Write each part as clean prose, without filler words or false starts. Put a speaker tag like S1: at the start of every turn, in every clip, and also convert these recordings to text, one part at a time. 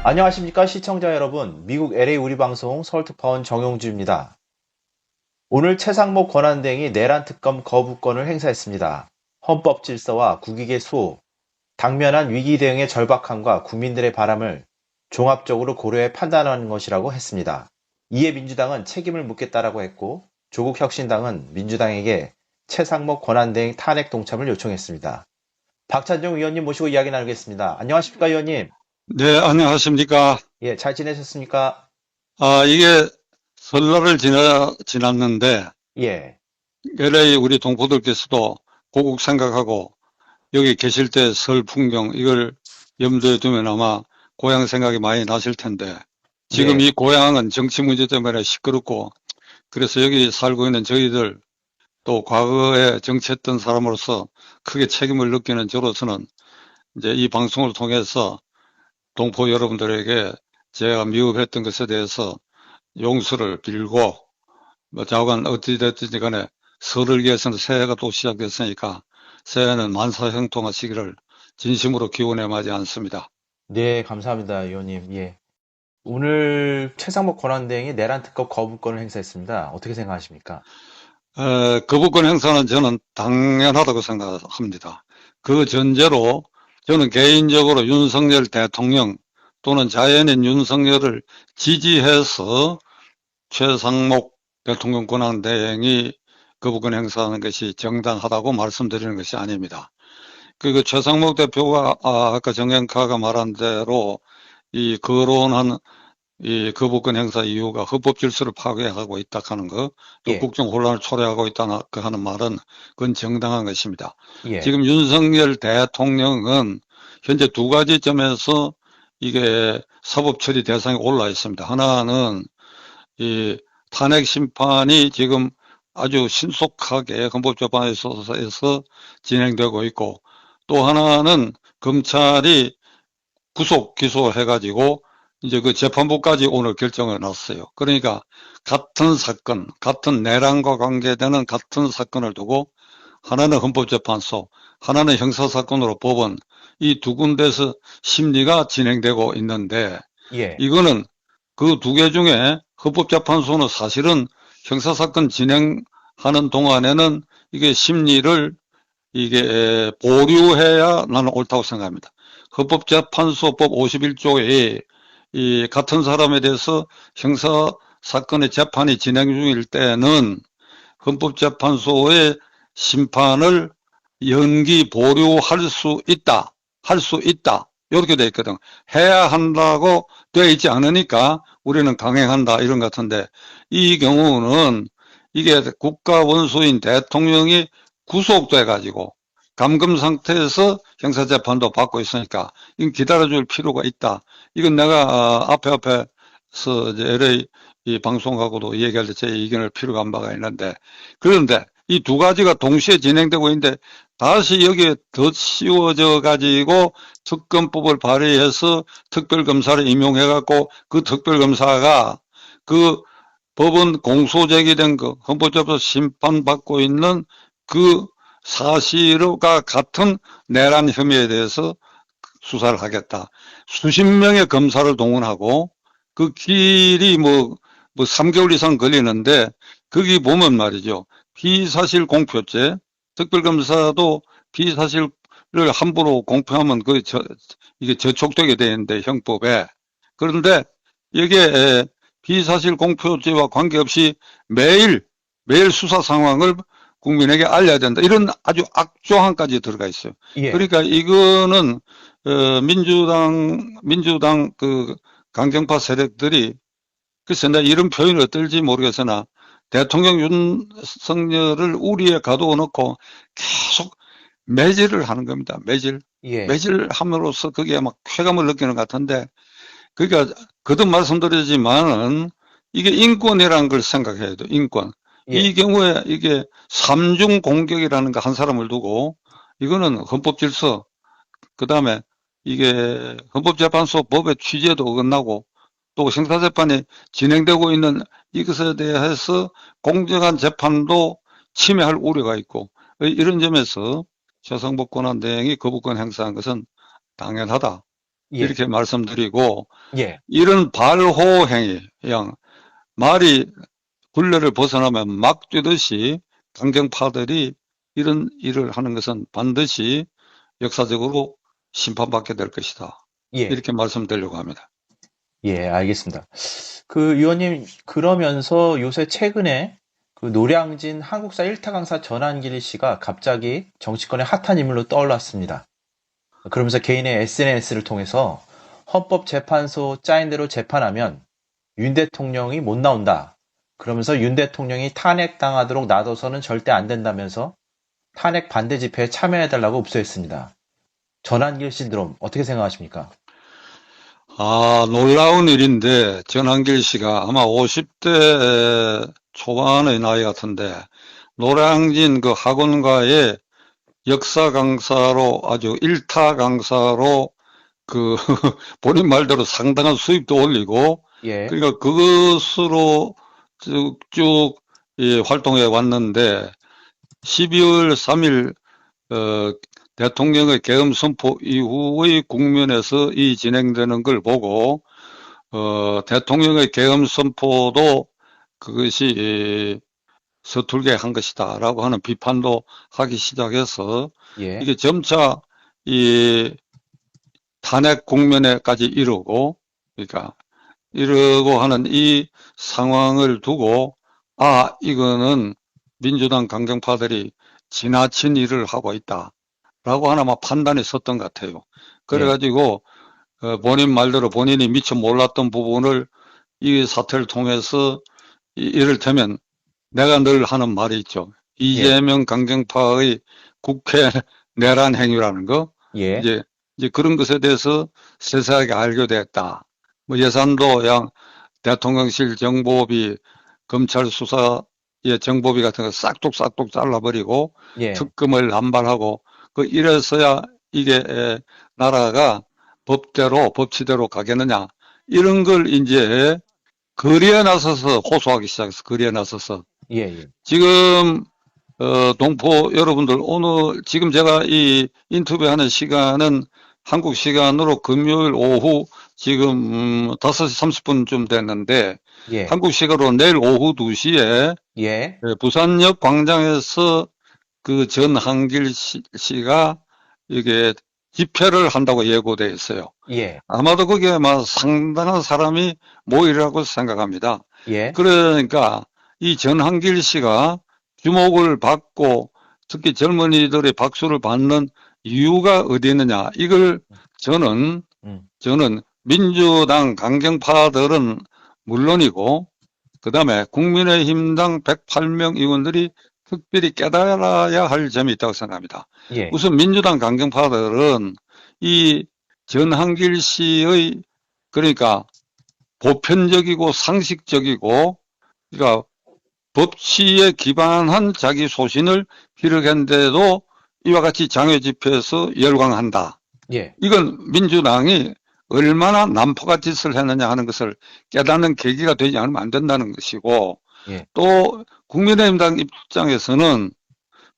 S1: 안녕하십니까 시청자 여러분. 미국 LA 우리방송 서울특파원 정용주입니다. 오늘 최상목 권한대행이 내란 특검 거부권을 행사했습니다. 헌법 질서와 국익의 수호, 당면한 위기 대응의 절박함과 국민들의 바람을 종합적으로 고려해 판단하는 것이라고 했습니다. 이에 민주당은 책임을 묻겠다라고 했고, 조국혁신당은 민주당에게 최상목 권한대행 탄핵 동참을 요청했습니다. 박찬종 의원님 모시고 이야기 나누겠습니다. 안녕하십니까 의원님?
S2: 네, 안녕하십니까.
S1: 예, 잘 지내셨습니까?
S2: 이게 설날을 지났는데,
S1: 예.
S2: LA 우리 동포들께서도 고국 생각하고 여기 계실 때 설 풍경, 이걸 염두에 두면 아마 고향 생각이 많이 나실 텐데, 지금
S1: 예.
S2: 이 고향은 정치 문제 때문에 시끄럽고, 그래서 여기 살고 있는 저희들, 또 과거에 정치했던 사람으로서 크게 책임을 느끼는 저로서는 이제 이 방송을 통해서 동포 여러분들에게 제가 미흡했던 것에 대해서 용서를 빌고, 뭐 좌우간 어찌됐든지 간에 설을 위해서는 새해가 또 시작됐으니까 새해는 만사형통하시기를 진심으로 기원해 마지 않습니다.
S1: 네, 감사합니다, 의원님. 예. 오늘 최상목 권한대행이 내란 특검 거부권을 행사했습니다. 어떻게 생각하십니까?
S2: 거부권 행사는 저는 당연하다고 생각합니다. 그 전제로 저는 개인적으로 윤석열 대통령 또는 자연인 윤석열을 지지해서 최상목 대통령 권한대행이 거부권 행사하는 것이 정당하다고 말씀드리는 것이 아닙니다. 그 최상목 대표가 아까 정영카가 말한 대로 이 거론한 이 거부권 행사 이유가 헌법 질서를 파괴하고 있다 하는 거, 또
S1: 예.
S2: 국정 혼란을 초래하고 있다 하는 말은 그건 정당한 것입니다.
S1: 예.
S2: 지금 윤석열 대통령은 현재 두 가지 점에서 이게 사법 처리 대상에 올라 있습니다. 하나는 이 탄핵 심판이 지금 아주 신속하게 헌법재판소에서 진행되고 있고, 또 하나는 검찰이 구속 기소해가지고 이제 그 재판부까지 오늘 결정을 났어요. 그러니까 같은 사건, 같은 내란과 관계되는 같은 사건을 두고 하나는 헌법재판소, 하나는 형사사건으로 법원, 이 두 군데서 심리가 진행되고 있는데,
S1: 예.
S2: 이거는 그 두 개 중에 헌법재판소는 사실은 형사사건 진행하는 동안에는 이게 심리를 이게 보류해야 나는 옳다고 생각합니다. 헌법재판소법 51조에 이 같은 사람에 대해서 형사사건의 재판이 진행 중일 때는 헌법재판소의 심판을 연기 보류할 수 있다. 할 수 있다. 이렇게 돼 있거든. 해야 한다고 돼 있지 않으니까 우리는 강행한다 이런 것 같은데, 이 경우는 이게 국가 원수인 대통령이 구속돼 가지고 감금 상태에서 형사재판도 받고 있으니까 이건 기다려줄 필요가 있다. 이건 내가 앞에서 이제 LA 이 방송하고도 얘기할 때 제 의견을 필요한 바가 있는데, 그런데 이 두 가지가 동시에 진행되고 있는데 다시 여기에 더 씌워져 가지고 특검법을 발의해서 특별검사를 임용해 갖고 그 특별검사가 그 법원 공소 제기된 그 헌법재판소 심판받고 있는 그 사실과 같은 내란 혐의에 대해서 수사를 하겠다. 수십 명의 검사를 동원하고 그 길이 뭐 3개월 이상 걸리는데, 거기 보면 말이죠. 비사실 공표죄, 특별검사도 비사실을 함부로 공표하면 이게 저촉되게 되는데, 형법에. 그런데 이게 비사실 공표죄와 관계없이 매일 수사 상황을 국민에게 알려야 된다. 이런 아주 악조항까지 들어가 있어요.
S1: 예.
S2: 그러니까 이거는 민주당 그 강경파 세력들이, 글쎄 나 이런 표현이 어떨지 모르겠으나 대통령 윤석열을 우리에 가두어 놓고 계속 매질을 하는 겁니다.
S1: 예.
S2: 매질함으로써 거기에 막 쾌감을 느끼는 것 같은데, 그러니까 거듭 말씀드리지만은 이게 인권이라는 걸 생각해야 돼요. 인권. 이
S1: 예.
S2: 경우에 이게 삼중 공격이라는 거 한 사람을 두고, 이거는 헌법 질서, 그다음에 이게 헌법재판소 법의 취지에도 어긋나고, 또 형사재판이 진행되고 있는 이것에 대해서 공정한 재판도 침해할 우려가 있고, 이런 점에서 최상목 권한대행이 거부권 행사한 것은 당연하다.
S1: 예,
S2: 이렇게 말씀드리고,
S1: 예,
S2: 이런 발호행위, 그냥 말이 굴레를 벗어나면 막 뛰듯이 강경파들이 이런 일을 하는 것은 반드시 역사적으로 심판받게 될 것이다.
S1: 예,
S2: 이렇게 말씀드리려고 합니다.
S1: 예, 알겠습니다. 그 의원님, 그러면서 요새 최근에 그 노량진 한국사 1타 강사 전한길 씨가 갑자기 정치권의 핫한 인물로 떠올랐습니다. 그러면서 개인의 SNS를 통해서 헌법재판소 짜인 대로 재판하면 윤 대통령이 못 나온다. 그러면서 윤 대통령이 탄핵당하도록 놔둬서는 절대 안 된다면서 탄핵 반대 집회에 참여해달라고 읍소했습니다. 전환길 신드롬 어떻게 생각하십니까?
S2: 놀라운 일인데, 전한길 씨가 아마 50대 초반의 나이 같은데, 노량진 그 학원가의 역사 강사로 아주 일타 강사로 그 본인 말대로 상당한 수입도 올리고,
S1: 예,
S2: 그러니까 그것으로 쭉쭉 활동해 왔는데 12월 3일 대통령의 계엄 선포 이후의 국면에서 이 진행되는 걸 보고 대통령의 계엄 선포도 그것이 서툴게 한 것이다라고 하는 비판도 하기 시작해서
S1: 예,
S2: 이게 점차 이 탄핵 국면에까지 이르고, 그러니까 이러고 하는 이 상황을 두고 이거는 민주당 강경파들이 지나친 일을 하고 있다라고 하나 막 판단이 섰던 것 같아요.
S1: 예,
S2: 그래가지고 본인 말대로 본인이 미처 몰랐던 부분을 이 사태를 통해서 이를테면 내가 늘 하는 말이 있죠.
S1: 예,
S2: 이재명 강경파의 국회 내란 행위라는 거,
S1: 예,
S2: 이제 그런 것에 대해서 세세하게 알게 됐다. 뭐 예산도 양 대통령실 정보비, 검찰 수사의 정보비 같은 거 싹둑싹둑 잘라버리고
S1: 예,
S2: 특검을 남발하고 이래서야 이게 나라가 법치대로 가겠느냐, 이런 걸 이제 거리에 나서서 호소하기 시작했어. 거리에 나서서.
S1: 예, 예,
S2: 지금 동포 여러분들, 오늘 지금 제가 이 인터뷰하는 시간은 한국 시간으로 금요일 오후 지금 5시 30분쯤 됐는데,
S1: 예,
S2: 한국 시간으로 내일 오후 2시에
S1: 예,
S2: 부산역 광장에서 그 전한길 씨가 이게 집회를 한다고 예고돼 있어요.
S1: 예,
S2: 아마도 거기에 막 상당한 사람이 모이라고 생각합니다.
S1: 예,
S2: 그러니까 이 전한길 씨가 주목을 받고 특히 젊은이들의 박수를 받는 이유가 어디 있느냐. 이걸 저는
S1: 음,
S2: 민주당 강경파들은 물론이고, 그 다음에 국민의힘당 108명 의원들이 특별히 깨달아야 할 점이 있다고 생각합니다.
S1: 예,
S2: 우선 민주당 강경파들은 이 전한길 씨의, 그러니까 보편적이고 상식적이고, 그러니까 법치에 기반한 자기 소신을 기록했는데도 이와 같이 장외 집회에서 열광한다.
S1: 예,
S2: 이건 민주당이 얼마나 난폭한 짓을 했느냐 하는 것을 깨닫는 계기가 되지 않으면 안 된다는 것이고,
S1: 예,
S2: 또 국민의힘당 입장에서는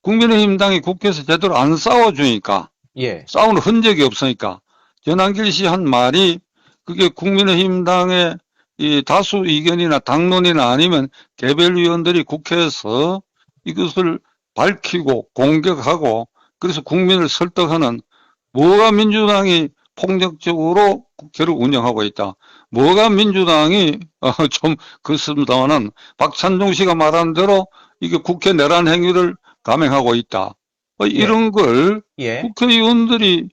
S2: 국민의힘당이 국회에서 제대로 안 싸워주니까,
S1: 예,
S2: 싸우는 흔적이 없으니까, 전한길 씨 한 말이 그게 국민의힘당의 이 다수 의견이나 당론이나 아니면 개별 의원들이 국회에서 이것을 밝히고 공격하고, 그래서 국민을 설득하는, 뭐가 민주당이 폭력적으로 국회를 운영하고 있다, 뭐가 민주당이 좀 그렇습니다만은 박찬종 씨가 말한 대로 이게 국회 내란 행위를 감행하고 있다,
S1: 예,
S2: 이런 걸
S1: 예,
S2: 국회의원들이,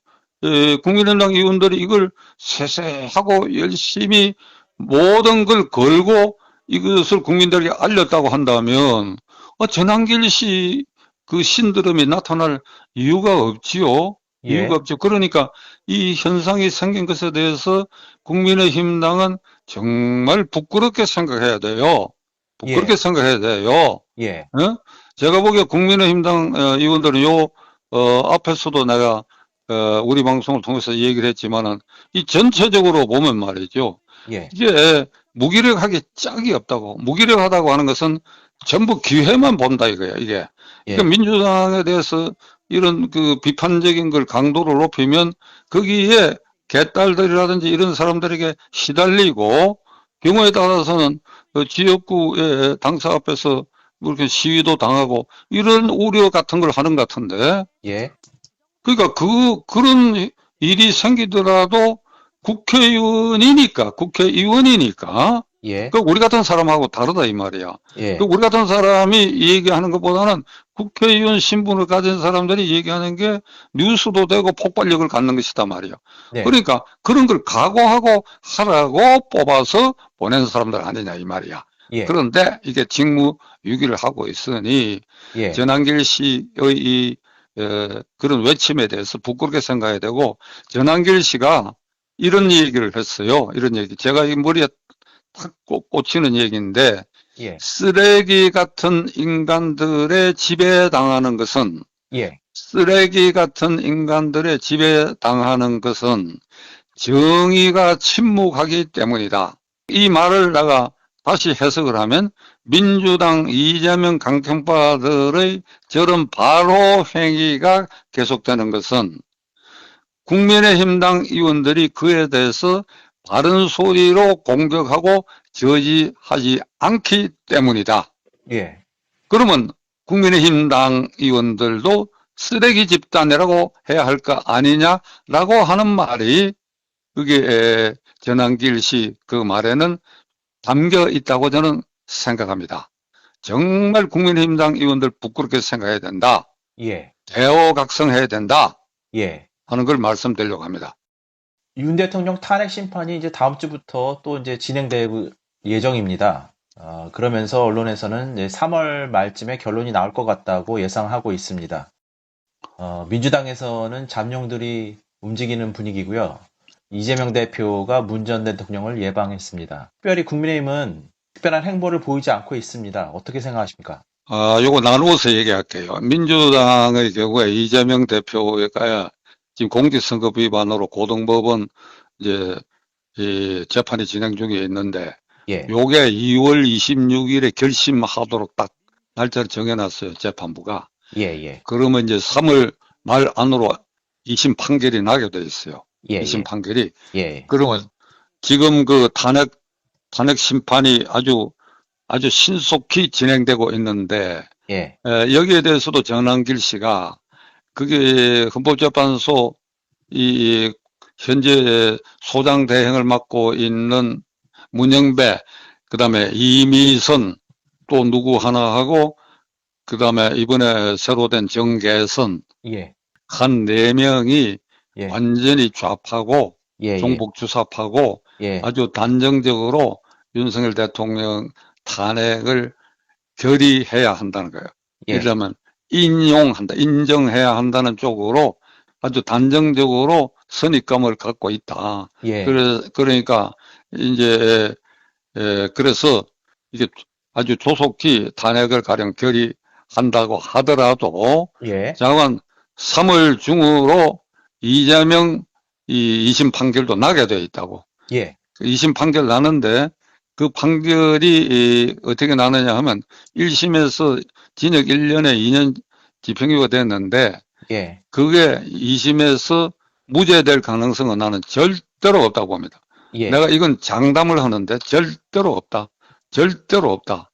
S2: 국민의당 의원들이 이걸 세세하고 열심히 모든 걸 걸고 이것을 국민들에게 알렸다고 한다면 전한길 씨 그 신드롬이 나타날 이유가 없지요. 이유가
S1: 예,
S2: 없죠. 그러니까 이 현상이 생긴 것에 대해서 국민의힘당은 정말 부끄럽게 생각해야 돼요. 부끄럽게
S1: 예,
S2: 생각해야 돼요.
S1: 예,
S2: 어? 제가 보기에 국민의힘당 의원들은 앞에서도 내가 우리 방송을 통해서 얘기를 했지만은 이 전체적으로 보면 말이죠.
S1: 예,
S2: 이게 무기력하게 짝이 없다고. 무기력하다고 하는 것은 전부 기회만 본다 이거야, 이게. 그러니까
S1: 예,
S2: 민주당에 대해서 이런 그 비판적인 걸 강도를 높이면 거기에 개딸들이라든지 이런 사람들에게 시달리고 경우에 따라서는 지역구의 당사 앞에서 뭐 이렇게 시위도 당하고 이런 우려 같은 걸 하는 것 같은데
S1: 예,
S2: 그러니까 그런 일이 생기더라도 국회의원이니까
S1: 예,
S2: 그 우리 같은 사람하고 다르다 이 말이야. 그
S1: 예,
S2: 우리 같은 사람이 얘기하는 것보다는 국회의원 신분을 가진 사람들이 얘기하는 게 뉴스도 되고 폭발력을 갖는 것이다 말이야.
S1: 네,
S2: 그러니까 그런 걸 각오하고 하라고 뽑아서 보낸 사람들 아니냐 이 말이야.
S1: 예,
S2: 그런데 이게 직무유기를 하고 있으니
S1: 예,
S2: 전한길 씨의 이 그런 외침에 대해서 부끄럽게 생각해야 되고 전한길 씨가 이런 얘기를 했어요. 이런 얘기. 제가 이 머리에 탁 꽂히는 얘기인데
S1: 예,
S2: 쓰레기 같은 인간들의 지배당하는 것은
S1: 예,
S2: 쓰레기 같은 인간들의 지배당하는 것은 정의가 침묵하기 때문이다. 이 말을 내가 다시 해석을 하면 민주당 이재명 강경파들의 저런 바로 행위가 계속되는 것은 국민의힘당 의원들이 그에 대해서 바른 소리로 공격하고 저지하지 않기 때문이다.
S1: 예,
S2: 그러면 국민의힘당 의원들도 쓰레기 집단이라고 해야 할 거 아니냐라고 하는 말이 그게 전한길 씨 그 말에는 담겨 있다고 저는 생각합니다. 정말 국민의힘당 의원들 부끄럽게 생각해야 된다.
S1: 예,
S2: 대오각성해야 된다.
S1: 예.
S2: 하는 걸 말씀드리려고 합니다.
S1: 윤 대통령 탄핵 심판이 이제 다음 주부터 또 이제 진행될 예정입니다. 그러면서 언론에서는 이제 3월 말쯤에 결론이 나올 것 같다고 예상하고 있습니다. 민주당에서는 잠룡들이 움직이는 분위기고요. 이재명 대표가 문 전 대통령을 예방했습니다. 특별히 국민의힘은 특별한 행보를 보이지 않고 있습니다. 어떻게 생각하십니까?
S2: 요거 나누어서 얘기할게요. 민주당의 경우에 이재명 대표가 지금 공직선거 위반으로 고등법원 이제 이 재판이 진행 중에 있는데
S1: 예,
S2: 요게 2월 26일에 결심하도록 딱 날짜를 정해놨어요. 재판부가.
S1: 예, 예,
S2: 그러면 이제 3월 말 안으로 2심 판결이 나게 돼 있어요.
S1: 예,
S2: 2심
S1: 예,
S2: 판결이.
S1: 예,
S2: 그러면 지금 그 탄핵 심판이 아주 신속히 진행되고 있는데
S1: 예,
S2: 여기에 대해서도 정남길 씨가 그게 헌법재판소 이 현재 소장 대행을 맡고 있는 문영배, 그다음에 이미선 또 누구 하나 하고 그다음에 이번에 새로 된 정계선
S1: 예,
S2: 한 4명이
S1: 예,
S2: 완전히 좌파고
S1: 예, 예,
S2: 종북주사파고
S1: 예,
S2: 아주 단정적으로 윤석열 대통령 탄핵을 결의해야 한다는 거예요.
S1: 예,
S2: 이러면 인정해야 한다는 쪽으로 아주 단정적으로 선입감을 갖고 있다.
S1: 예,
S2: 그러니까 이제 그래서 이게 아주 조속히 탄핵을 가령 결의한다고 하더라도
S1: 예,
S2: 자관 3월 중으로 이재명 이 2심 판결도 나게 되어 있다고.
S1: 예,
S2: 2심 판결 나는데 그 판결이 어떻게 나느냐 하면 1심에서 징역 1년에 2년 집행유예가 됐는데
S1: 예,
S2: 그게 2심에서 무죄될 가능성은 나는 절대로 없다고 봅니다.
S1: 예,
S2: 내가 이건 장담을 하는데 절대로 없다. 절대로 없다.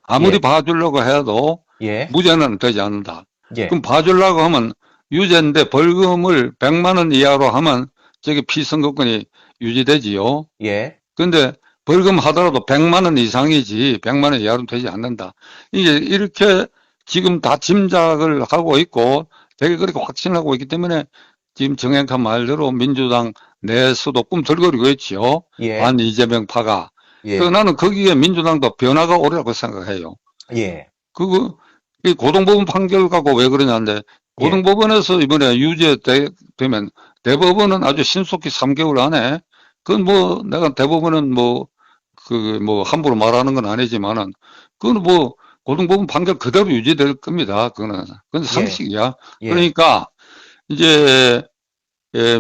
S2: 아무리
S1: 예,
S2: 봐주려고 해도
S1: 예,
S2: 무죄는 되지 않는다.
S1: 예,
S2: 그럼 봐주려고 하면 유죄인데 벌금을 100만 원 이하로 하면 저게 피선거권이 유지되지요.
S1: 예,
S2: 근데 벌금 하더라도 100만 원 이상이지 100만 원 이하로는 되지 않는다. 이게 이렇게 지금 다 짐작을 하고 있고 되게 그렇게 확신하고 있기 때문에 지금 정행한 말대로 민주당 내에서도 꿈틀거리고 있지요.
S1: 예,
S2: 반 이재명 파가.
S1: 예,
S2: 그래서 나는 거기에 민주당도 변화가 오리라고 생각해요.
S1: 예,
S2: 이 고등법원 판결 갖고 왜 그러냐는데
S1: 예,
S2: 고등법원에서 이번에 유죄 되면 대법원은 아주 신속히 3개월 안에 그건 뭐 내가 대법원은 뭐 함부로 말하는 건 아니지만은 그건 뭐 고등법원 판결 그대로 유지될 겁니다. 그건 상식이야.
S1: 예,
S2: 그러니까 이제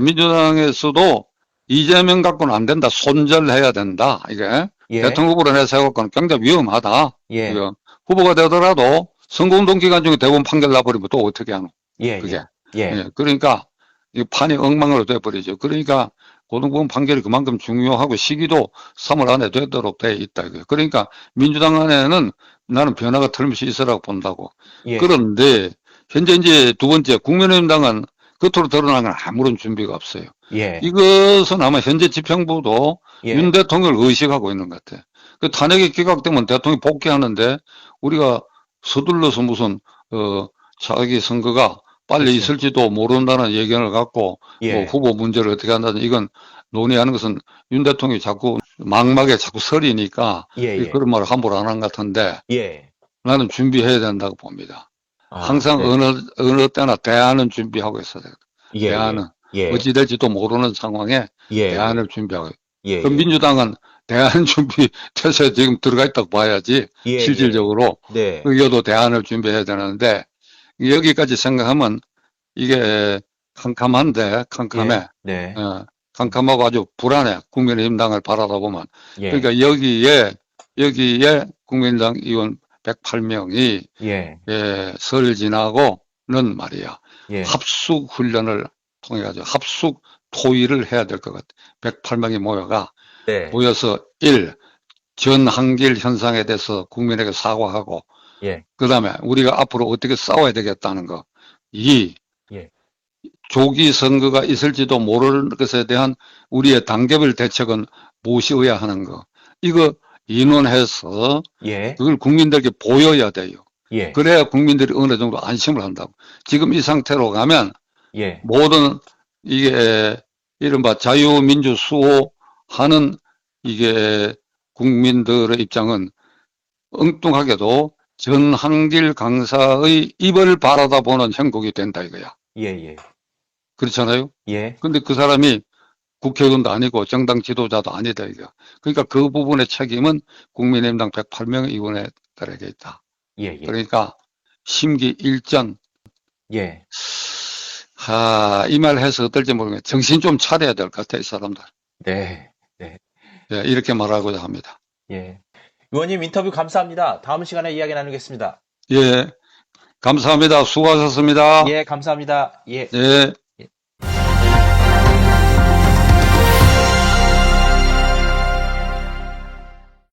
S2: 민주당에서도 이재명 갖고는 안 된다. 손절해야 된다. 이게
S1: 예,
S2: 대통령 후보로 내세워갖고는 굉장히 위험하다.
S1: 예,
S2: 이거 후보가 되더라도 선거운동 기간 중에 대법원 판결 나버리면 또 어떻게 하노?
S1: 예,
S2: 그게.
S1: 예,
S2: 그러니까 이 판이 엉망으로 돼버리죠. 그러니까 고등법원 판결이 그만큼 중요하고 시기도 3월 안에 되도록 돼 있다. 이거예요. 그러니까 민주당 안에는 나는 변화가 틀림없이 있으라고 본다고.
S1: 예,
S2: 그런데 현재 이제 두 번째 국민의힘당은 겉으로 드러난 건 아무런 준비가 없어요.
S1: 예,
S2: 이것은 아마 현재 지평부도 윤
S1: 예,
S2: 대통령을 의식하고 있는 것 같아. 그 탄핵이 기각되면 대통령이 복귀하는데 우리가 서둘러서 무슨 자기 선거가 빨리
S1: 그렇죠.
S2: 있을지도 모른다는 예견을 갖고 뭐
S1: 예,
S2: 후보 문제를 어떻게 한다든 이건 논의하는 것은 윤 대통령이 자꾸 막막에 자꾸 서리니까
S1: 예, 예,
S2: 그런 말을 함부로 안 한 것 같은데
S1: 예.
S2: 나는 준비해야 된다고 봅니다.
S1: 아,
S2: 항상
S1: 네.
S2: 어느 때나 대안은 준비하고 있어야 돼요.
S1: 예, 예,
S2: 대안은.
S1: 예,
S2: 어찌 될지도 모르는 상황에
S1: 예, 예,
S2: 대안을 준비하고.
S1: 예,
S2: 그럼
S1: 예,
S2: 민주당은 대안 준비 태세에 지금 들어가 있다고 봐야지,
S1: 예, 예.
S2: 실질적으로.
S1: 네,
S2: 의견도 대안을 준비해야 되는데, 여기까지 생각하면 이게 캄캄한데,
S1: 예,
S2: 캄캄해.
S1: 네,
S2: 캄캄하고 아주 불안해. 국민의힘당을 바라다 보면.
S1: 예,
S2: 그러니까 여기에 국민의당 의원 108명이
S1: 예,
S2: 설 지나고는 말이야.
S1: 예,
S2: 합숙 훈련을 통해 가지고 합숙 토의를 해야 될 것 같아. 108명이
S1: 네,
S2: 모여서 전한길 현상에 대해서 국민에게 사과하고,
S1: 예,
S2: 그 다음에 우리가 앞으로 어떻게 싸워야 되겠다는 거.
S1: 예,
S2: 조기 선거가 있을지도 모를 것에 대한 우리의 단계별 대책은 무엇이어야 하는 거. 이거 인원해서
S1: 예,
S2: 그걸 국민들에게 보여야 돼요.
S1: 예,
S2: 그래야 국민들이 어느 정도 안심을 한다고. 지금 이 상태로 가면
S1: 예,
S2: 모든 이게 이른바 자유민주 수호하는 이게 국민들의 입장은 엉뚱하게도 전한길 강사의 입을 바라다 보는 형국이 된다 이거야.
S1: 예, 예,
S2: 그렇잖아요?
S1: 예,
S2: 근데 그 사람이 국회의원도 아니고 정당 지도자도 아니다 이거. 그러니까 그 부분의 책임은 국민의힘당 108명 의원들에게 있다.
S1: 예, 예,
S2: 그러니까 심기일전
S1: 예.
S2: 이 말 해서 어떨지 모르겠는데 정신 좀 차려야 될 것 같아 이 사람들.
S1: 네, 네,
S2: 예, 이렇게 말하고자 합니다.
S1: 예. 의원님 인터뷰 감사합니다. 다음 시간에 이야기 나누겠습니다.
S2: 예, 감사합니다. 수고하셨습니다.
S1: 예, 감사합니다. 예.
S2: 예.